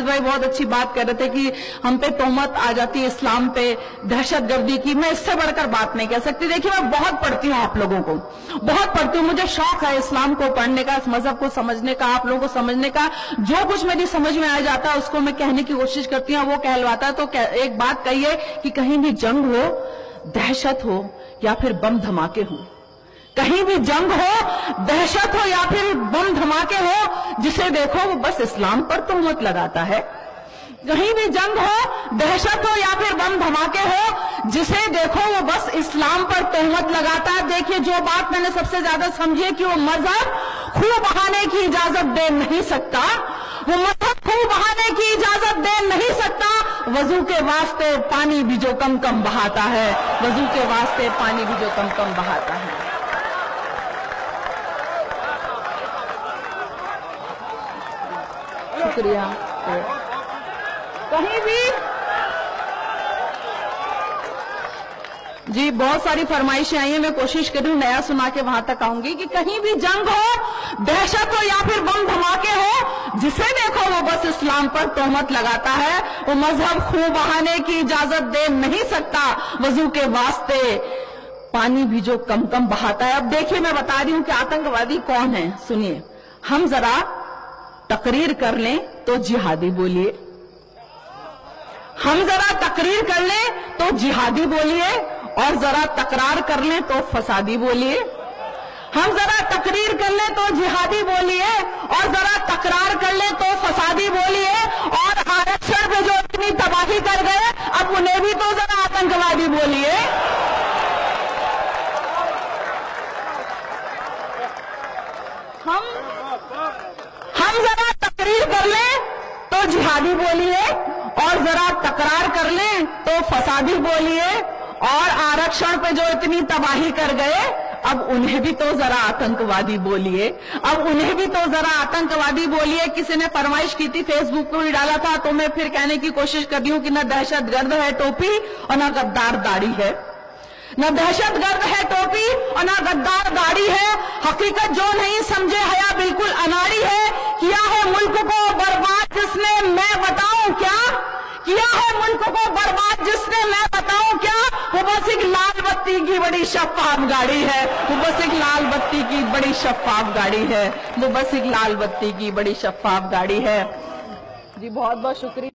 भाई बहुत अच्छी बात कर रहे थे कि हम पे तोहमत आ जाती है इस्लाम पे, दहशतगर्दी की। मैं इससे बढ़कर बात नहीं कह सकती। देखिए, मैं बहुत पढ़ती हूँ, आप लोगों को बहुत पढ़ती हूँ, मुझे शौक है इस्लाम को पढ़ने का, इस मजहब को समझने का, आप लोगों को समझने का। जो कुछ मेरी समझ में आ जाता है उसको मैं कहने की कोशिश करती हूँ, वो कहलवाता है। तो एक बात कहिए कि कहीं भी जंग हो, दहशत हो या फिर बम धमाके हो, कहीं भी जंग हो, दहशत हो या फिर बम धमाके हो, जिसे देखो वो बस इस्लाम पर तोहमत लगाता है। कहीं भी जंग हो, दहशत हो या फिर बम धमाके हो, जिसे देखो वो बस इस्लाम पर तोहमत लगाता है। देखिए, जो बात मैंने सबसे ज्यादा समझी है कि वो मजहब खून बहाने की इजाजत दे नहीं सकता, वो मजहब खून बहाने की इजाजत दे नहीं सकता। वजू के वास्ते पानी भी जो कम कम बहाता है, वजू के वास्ते पानी भी जो कम कम बहाता है। शुक्रिया। कहीं भी जी बहुत सारी फरमाइशें आई हैं, मैं कोशिश कर रही हूं नया सुना के वहां तक आऊंगी कि कहीं भी जंग हो, दहशत हो या फिर बम धमाके हो, जिसे देखो वो बस इस्लाम पर तोहमत लगाता है। वो मजहब खून बहाने की इजाजत दे नहीं सकता, वजू के वास्ते पानी भी जो कम कम बहाता है। अब देखिए, मैं बता रही हूं कि आतंकवादी कौन है, सुनिए। हम जरा तकरीर कर लें तो जिहादी बोलिए, हम जरा तकरीर कर लें तो जिहादी बोलिए, और जरा तकरार कर लें तो फसादी बोलिए। हम जरा तकरीर कर लें तो जिहादी बोलिए, और जरा तकरार कर लें तो फसादी बोलिए। और आरक्षण पे जो इतनी तबाही कर गए, अब उन्हें भी तो जरा आतंकवादी बोलिए। हम जरा तकरीर कर लें तो जिहादी बोलिए, और जरा तकरार कर लें तो फसादी बोलिए। और आरक्षण पे जो इतनी तबाही कर गए, अब उन्हें भी तो जरा आतंकवादी बोलिए, अब उन्हें भी तो जरा आतंकवादी बोलिए। किसी ने फरमाइश की थी, फेसबुक पर भी डाला था, तो मैं फिर कहने की कोशिश कर रही हूं कि न दहशतगर्द है टोपी और न गद्दार दाढ़ी है, न दहशतगर्द है टोपी और न गद्दार दाढ़ी है। हकीकत जो नहीं समझे हया बिल्कुल अनाड़ी है। किया है मुल्क को बर्बाद जिसने, मैं बताऊं क्या, किया है मुल्क को बर्बाद जिसने, मैं बताऊं क्या। वो बस एक लाल बत्ती की बड़ी शफाफ गाड़ी है, वो बस एक लाल बत्ती की बड़ी शफाफ गाड़ी है, वो बस एक लाल बत्ती की बड़ी शफाफ गाड़ी है। जी बहुत बहुत शुक्रिया।